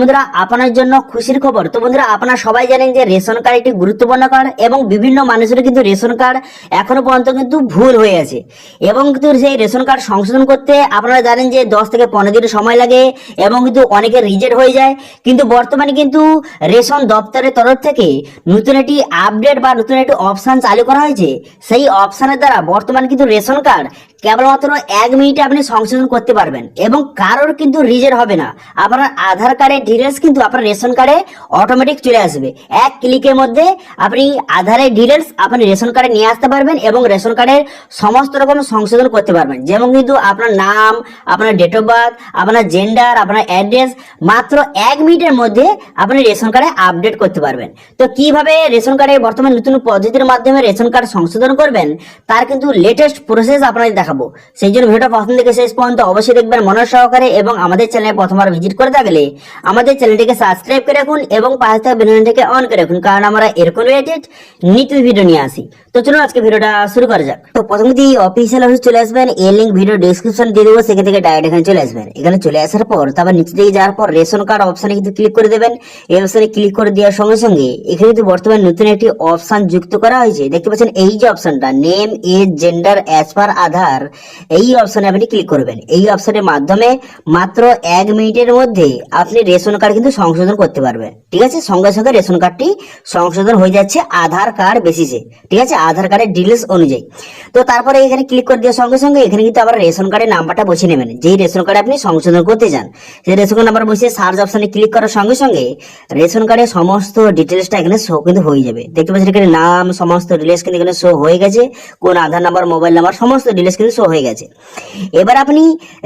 বন্ধুরা আপনার জন্য খুশির খবর। তো বন্ধুরা আপনারা সবাই জানেন যে রেশন কার্ড একটি গুরুত্বপূর্ণ কার্ড এবং বিভিন্ন মানুষের কিন্তু রেশন কার্ড এখনো পর্যন্ত কিন্তু ভুল হয়ে আছে এবং কিন্তু সেই রেশন কার্ড সংশোধন করতে আপনারা জানেন যে 10 থেকে 15 দিন সময় লাগে এবং কিন্তু অনেকের রিজেক্ট হয়ে যায়। কিন্তু বর্তমানে কিন্তু রেশন দপ্তরের তরফ থেকে নতুন একটি আপডেট বা নতুন একটি অপশন চালু করা হয়েছে। সেই অপশনের দ্বারা বর্তমানে কিন্তু রেশন কার্ড কেবলমাত্র 1 মিনিটে আপনি সংশোধন করতে পারবেন এবং কারোর কিন্তু রিজেক্ট হবে না। আপনার আধার কার্ডের ডিটেলস কিন্তু আপনার রেশন কার্ডে অটোমেটিক চলে আসবে। এক ক্লিকের মধ্যে আপনি আধারের ডিটেলস আপনি রেশন কার্ডে নিয়ে আসতে পারবেন এবং রেশন কার্ডের সমস্ত রকম সংশোধন করতে পারবেন। যেমন কিন্তু আপনার নাম, আপনার ডেট অফ বার্থ, আপনার জেন্ডার, আপনার অ্যাড্রেস মাত্র 1 মিনিটের মধ্যে আপনি রেশন কার্ডে আপডেট করতে পারবেন। তো কিভাবে রেশন কার্ডে বর্তমান নতুন পদ্ধতির মাধ্যমে রেশন কার্ড সংশোধন করবেন তার কিন্তু লেটেস্ট প্রসেস আপনাদের দেখাবো। সেই জন্য ভিডিওটা প্রথম থেকে শেষ পর্যন্ত অবশ্যই দেখবেন মনোযোগ সহকারে এবং আমাদের চ্যানেলে প্রথমবার ভিজিট করে থাকলে আমাদের চ্যানেলটিকে সাবস্ক্রাইব করে রাখুন এবং পাশে থাকা বেল আইকনটিকে অন করে রাখুন, কারণ আমরা এরকম রিলেটেড নিত্য ভিডিও নিয়ে আসি। তো চলুন আজকে ভিডিওটা শুরু করা যাক। তো প্রথমে অফিসিয়াল অফিস চলে আসবেন, এই লিংক ভিডিও ডেসক্রিপশন দিয়ে দেবো, সেখান থেকে ডাইরেক্ট এখানে চলে আসবেন। এখানে চলে আসার পর তারপর নিচে দিকে যাওয়ার পর রেশন কার্ড অপশনে কিন্তু ক্লিক করে দেবেন। এই অপশনে ক্লিক করে দেওয়ার সঙ্গে সঙ্গে এখানে কিন্তু বর্তমানে নতুন একটি অপশন যুক্ত করা হয়েছে। দেখতে পাচ্ছেন এই যে অপশনটা name age gender as per Aadhaar, এই অপশনে আপনি ক্লিক করবেন। এই অপশনের মাধ্যমে মাত্র 1 মিনিটের মধ্যে আপনি রেশন কার্ড কিন্তু সংশোধন করতে পারবেন। ঠিক আছে, সঙ্গে সঙ্গে রেশন কার্ডটি সংশোধন হয়ে যাচ্ছে আধার কার্ড বেসিসে। ঠিক আছে, আধার কার্ডের ডিটেলস অনুযায়ী। তো তারপরে এখানে ক্লিক করে দেওয়ার সঙ্গে সঙ্গে এখানে কিন্তু আবার রেশন কার্ডের নাম্বারটা বসিয়ে নেবেন, যেই রেশন কার্ড আপনি সংশোধন করতে চান। সেই রেশন কার্ড নাম্বার বসিয়ে সার্চ অপশনে ক্লিক করার সঙ্গে সঙ্গে রেশন কার্ডের সমস্ত ডিটেলসটা এখানে শো কিন্তু হয়ে যাবে। দেখতে পাচ্ছেন এখানে নাম, সমস্ত ডিটেলস কিন্তু এখানে শো হয়ে গেছে, কোন আধার নাম্বার, মোবাইল নাম্বার, সমস্ত ডিটেলস কিন্তু শো হয়ে গেছে। এবার আপনি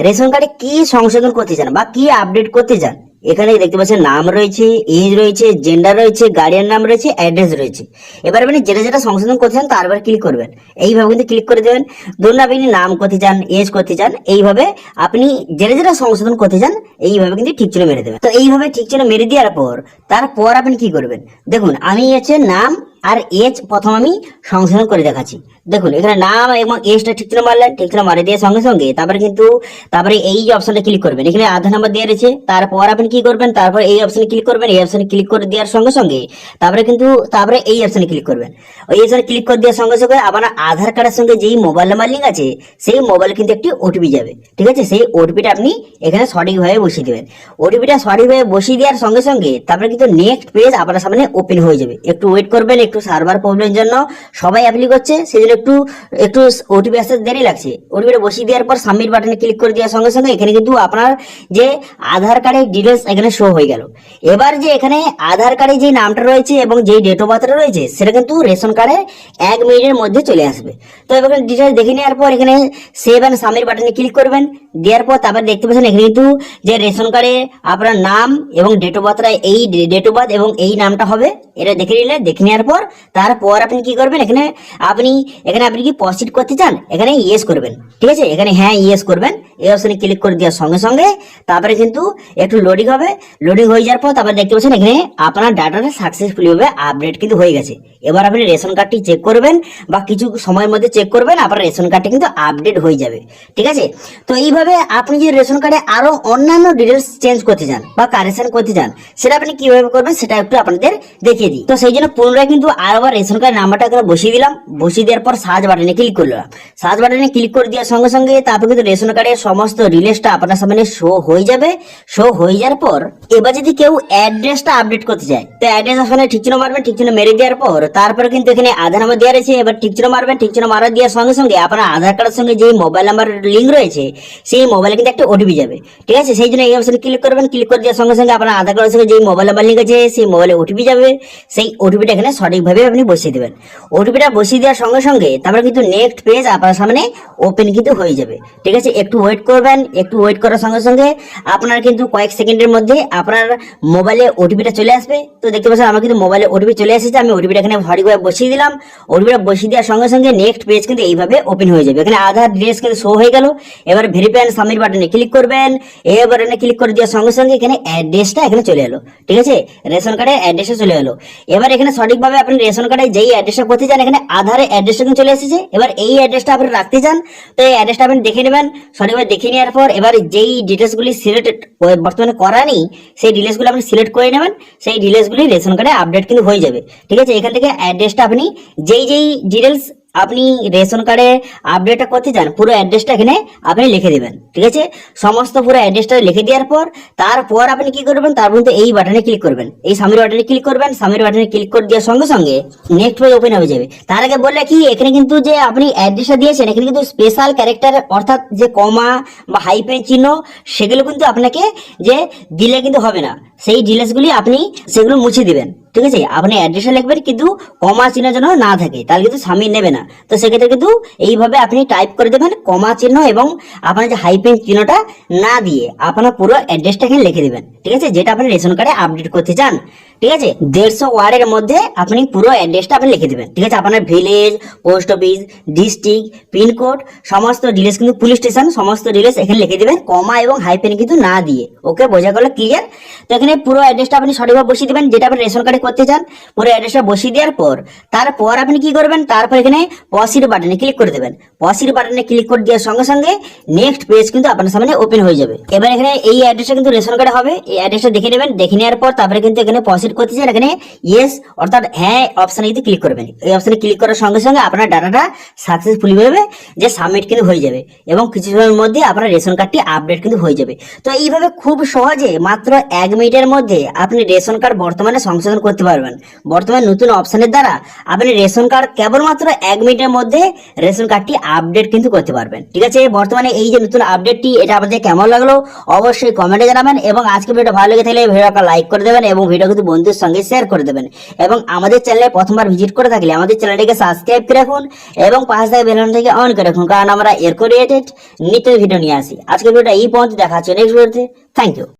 রেশন কার্ডে কি সংশোধন করতে চান বা কি আপডেট করতে চান, এখানে দেখতে পাচ্ছেন নাম রয়েছে, এজ রয়েছে, জেন্ডার রয়েছে, গার্ডিয়ান নাম রয়েছে, অ্যাড্রেস রয়েছে। এবার আপনি যেটা যেটা সংশোধন করতে চান তারপর ক্লিক করবেন। এইভাবে কিন্তু ক্লিক করে দেবেন। ধরুন আপনি নাম করতে চান, এজ করতে চান, এইভাবে আপনি যেটা যেটা সংশোধন করতে চান এইভাবে কিন্তু ঠিক চিহ্ন মেরে দেবেন। তো এইভাবে ঠিক চিহ্ন মেরে দেওয়ার পর তারপর আপনি কি করবেন, দেখুন আমি হচ্ছে নাম আর এজ প্রথম আমি সংশোধন করে দেখাচ্ছি। দেখুন এখানে নাম এবং এজটা ঠিক চিহ্ন মারলেন, ঠিক চিহ্ন মারে দেওয়ার সঙ্গে সঙ্গে তারপরে এই যে অপশনটা ক্লিক করবেন, এখানে আধার নাম্বার দেওয়া রয়েছে। তারপর আপনি কি করবেন, তারপর এই অপশনে ক্লিক করবেন। এই অপশনে ক্লিক করে দেওয়ার সঙ্গে সঙ্গে তারপরে এই অপশনে ক্লিক করবেন। ওই অপশনে ক্লিক করে দেওয়ার সঙ্গে সঙ্গে আপনার আধার কার্ডের সঙ্গে যেই মোবাইল নাম্বার লিঙ্ক আছে সেই মোবাইল কিন্তু একটি ওটিপি যাবে। ঠিক আছে, সেই ওটিপিটা আপনি এখানে সঠিকভাবে বসিয়ে দেবেন। ওটিপিটা সঠিকভাবে বসিয়ে দেওয়ার সঙ্গে সঙ্গে তারপরে কিন্তু নেক্সট পেজ আপনার সামনে ওপেন হয়ে যাবে। একটু ওয়েট করবেন, একটু সার্ভার প্রবলেমের জন্য সবাই অ্যাপ্লাই করছে, সেই জন্য একটু ওটিপি আসতে দেরি লাগছে। ওটিপিটা বসিয়ে দেওয়ার পর সাবমিট বাটনে ক্লিক করে দেওয়ার সঙ্গে সঙ্গে এখানে কিন্তু আপনার যে আধার কার্ডের ডিটেলস এখানে শো হয়ে গেল। এবার যে এখানে আধার কার্ডে যে নামটা রয়েছে এবং যে ডেট অফ বার্থটা রয়েছে সেটা কিন্তু রেশন কার্ডে 1 মিনিটের মধ্যে চলে আসবে। তো এবার ডিটেলস দেখে নেওয়ার পর এখানে সেভ অ্যান্ড সাবমিট বাটনে ক্লিক করবেন। দেওয়ার পর তারপর দেখতে পাচ্ছেন এখানে কিন্তু যে রেশন কার্ডে আপনার নাম এবং ডেট অফ বার্থটা এই ডেট অফ বার্থ এবং এই নামটা হবে, এটা দেখে নেওয়ার পর তারপর আপনি কি করবেন, এখানে আপনি কি প্রসিড করতে চান এখানে ইয়েস করবেন। ঠিক আছে, এখানে হ্যাঁ ইয়েস করবেন। এই অপশনে ক্লিক করে দেওয়ার সঙ্গে সঙ্গে তারপরে কিন্তু একটু লোডিং হবে। লোডিং হয়ে যাওয়ার পর তারপরে দেখতে পাচ্ছেন এখানে আপনার ডাটাটা সাকসেসফুলি ভাবে আপডেট কিন্তু হয়ে গেছে। এবার আপনি রেশন কার্ডটি চেক করবেন বা কিছু সময়ের মধ্যে চেক করবেন, আপনার রেশন কার্ডটি কিন্তু আপডেট হয়ে যাবে। ঠিক আছে, তো এইভাবে আপনি যে রেশন কার্ডে আরো অন্যান্য ডিটেলস চেঞ্জ করতে চান বা কারেকশন করতে চান সেটা আপনি কিভাবে করবেন সেটা একটু আপনাদের দেখিয়ে দিই। তো সেই জন্য পুনরায় কিন্তু আরেকবার রেশন কার্ড নাম্বারটা বসিয়ে দিলাম। বসিয়ে দেওয়ার পর সার্চ বাটনে ক্লিক করলাম। সার্চ বাটনে ক্লিক করে দেওয়ার সঙ্গে সঙ্গে তারপর কিন্তু রেশন কার্ডের সমস্ত ডিটেলসটা আপনার সামনে শো হয়ে যাবে। শো হয়ে যাওয়ার পর এবার যদি কেউ অ্যাড্রেসটা আপডেট করতে চায় তো অ্যাড্রেস আসলে ঠিক চিহ্ন মারবেন। ঠিক চিহ্ন মেরে দেওয়ার পর তারপরে কিন্তু এখানে আধার নাম্বার দেওয়া রয়েছে। এবার ঠিক চিহ্ন মারবেন। ঠিক চিহ্ন মারা দেওয়ার সঙ্গে সঙ্গে আপনার আধার কার্ডের সঙ্গে যে মোবাইল নাম্বার লিঙ্ক রয়েছে সেই মোবাইলে কিন্তু একটা ওটিপি যাবে। ঠিক আছে, সেই জন্য এই অপশনে ক্লিক করবেন। ক্লিক করে দেওয়ার সঙ্গে সঙ্গে আপনার আধার কার্ডের সঙ্গে যে মোবাইল নাম্বার লিঙ্ক আছে সেই মোবাইলে ওটিপি যাবে। সেই ওটিপিটা এখানে সঠিকভাবে আপনি বসিয়ে দেবেন। ওটিপিটা বসিয়ে দেওয়ার সঙ্গে সঙ্গে তারপরে কিন্তু নেক্সট পেজ আপনার সামনে ওপেন কিন্তু হয়ে যাবে। ঠিক আছে, একটু ওয়েট করবেন। একটু ওয়েট করার সঙ্গে সঙ্গে আপনার কিন্তু কয়েক সেকেন্ডের মধ্যে আপনার মোবাইলে ওটিপিটা চলে আসবে। তো দেখতে পাচ্ছেন আমার কিন্তু মোবাইলে ওটিপি চলে এসেছে। আমি ওটিপিটা এখানে সঠিকভাবে বসিয়ে দিলাম। ওটিপিটা বসিয়ে দেওয়ার সঙ্গে সঙ্গে নেক্সট পেজ কিন্তু এইভাবে ওপেন হয়ে যাবে। এখানে আধার ডিটেলস কিন্তু শো হয়ে গেল। এবার ভেরিফাই এন্ড সাবমিট বাটনে ক্লিক করবেন। এই বাটনে ক্লিক করে দেওয়ার সঙ্গে সঙ্গে এখানে অ্যাড্রেসটা এখানে চলে এলো। ঠিক আছে, রেশন কার্ডের অ্যাড্রেসে চলে এলো। এবার এখানে সঠিকভাবে আপনি রেশন কার্ডে যেই অ্যাড্রেসটা করতে চান এখানে আধারের অ্যাড্রেসটা কিন্তু চলে এসেছে। এবার এই অ্যাড্রেসটা আপনি রাখতে চান তো এই অ্যাড্রেসটা আপনি দেখে নেবেন। সঠিকভাবে এইভাবে দেখে নেওয়ার পর এবার যেই ডিটেলসগুলি সিলেক্ট বর্তমানে করা নেই সেই ডিটেলসগুলো আপনি সিলেক্ট করে নেবেন, সেই ডিটেলসগুলি রেশন কার্ডে আপডেট কিন্তু হয়ে যাবে। ঠিক আছে, এখান থেকে অ্যাড্রেসটা আপনি যেই ডিটেলস আপনি রেশন কার্ডে আপডেটটা করতে চান পুরো অ্যাড্রেসটা এখানে আপনি লিখে দেবেন। ঠিক আছে, সমস্ত পুরো অ্যাড্রেসটা লিখে দেওয়ার পর তারপর আপনি কি করবেন, তার মধ্যে এই বাটনে ক্লিক করবেন, এই সাবমিট বাটনে ক্লিক করবেন। সাবমিট বাটনে ক্লিক করে দেওয়ার সঙ্গে সঙ্গে নেক্সট পেজ ওপেন হয়ে যাবে। তার আগে বললে কি, এখানে কিন্তু যে আপনি অ্যাড্রেসটা দিয়েছেন এখানে কিন্তু স্পেশাল ক্যারেক্টার অর্থাৎ যে কমা বা হাইফেন চিহ্ন সেগুলো কিন্তু আপনাকে যে দিলে কিন্তু হবে না, সেই ডিটেলসগুলি আপনি সেগুলো মুছে দিবেন। ঠিক আছে, আপনি অ্যাড্রেসে লিখবেন কিন্তু কমা চিহ্ন যেন না থাকে, তাহলে কিন্তু সাবমিট নেবে না। তো সেক্ষেত্রে কিন্তু এইভাবে আপনি টাইপ করে দেবেন কমা চিহ্ন এবং আপনার যে হাইফেন চিহ্নটা না দিয়ে আপনার পুরো অ্যাড্রেসটা এখানে লিখে দেবেন। ঠিক আছে, যেটা আপনি রেশন কার্ডে আপডেট করতে চান। ঠিক আছে, 150 ওয়ার্ডের মধ্যে আপনি পুরো অ্যাড্রেসটা আপনি লিখে দেবেন। ঠিক আছে, আপনার village, post office, district, pin code, সমস্ত ডিটেলস কিন্তু পুলিশ স্টেশন সমস্ত ডিটেলস এখানে লিখে দেবেন কমা এবং হাইফেন কিন্তু না দিয়ে। ওকে, বোঝা গেল? ক্লিয়ার? তো এখানে পুরো অ্যাড্রেসটা আপনি সঠিকভাবে বসিয়ে দিবেন যেটা আপনি রেশন কার্ডে করতে চান। পুরো অ্যাড্রেসটা বসিয়ে দেওয়ার পর তারপর আপনি কি করবেন, তারপর এখানে পসির বাটনে ক্লিক করে দেবেন। পসির বাটনে ক্লিক করে দেওয়ার সঙ্গে সঙ্গে নেক্সট পেজ কিন্তু আপনার সামনে ওপেন হয়ে যাবে। এবার এখানে এই অ্যাড্রেসটা কিন্তু রেশন কার্ডে হবে, এই অ্যাড্রেসটা দেখে নেবেন। দেখে নেওয়ার পর তারপরে কিন্তু এখানে পসিড করতে চান, এখানে ইয়েস অর্থাৎ হ্যাঁ অপশনে কিন্তু ক্লিক করবেন। এই অপশনে ক্লিক করার সঙ্গে সঙ্গে আপনার ডাটাটা সাকসেসফুলি ভাবে যে সাবমিট কিন্তু হয়ে যাবে এবং কিছু সময়ের মধ্যে আপনার রেশন কার্ডটি আপডেট কিন্তু হয়ে যাবে। তো এইভাবে খুব সহজে মাত্র 1 মিনিটের মধ্যে আপনি রেশন কার্ড বর্তমানে সংশোধন করতে পারবেন। বর্তমানে নতুন অপশনের দ্বারা আপনি রেশন কার্ড কেবলমাত্র 1 মিনিটের মধ্যে রেশন কার্ডটি আপডেট কিন্তু করতে পারবেন। ঠিক আছে, বর্তমানে এই যে নতুন আপডেটটি এটা আপনাদের কেমন লাগলো অবশ্যই কমেন্টে জানাবেন এবং আজকে ভিডিওটা ভালো লেগে থাকলে ভিডিওটা লাইক করে দেবেন এবং ভিডিও কিন্তু বন্ধুদের সঙ্গে শেয়ার করে দেবেন এবং আমাদের চ্যানেলে প্রথমবার ভিজিট করে থাকলে আমাদের চ্যানেলটিকে সাবস্ক্রাইব করে রাখুন এবং পাশে থাকা বেল আইকনটিকে অন করে রাখুন, কারণ আমরা এরকম রিলেটেড নিত্য ভিডিও নিয়ে আসি। আজকে ভিডিওটা এই পর্যন্ত, দেখা হচ্ছে নেক্সট ভিডিওতে। Thank you.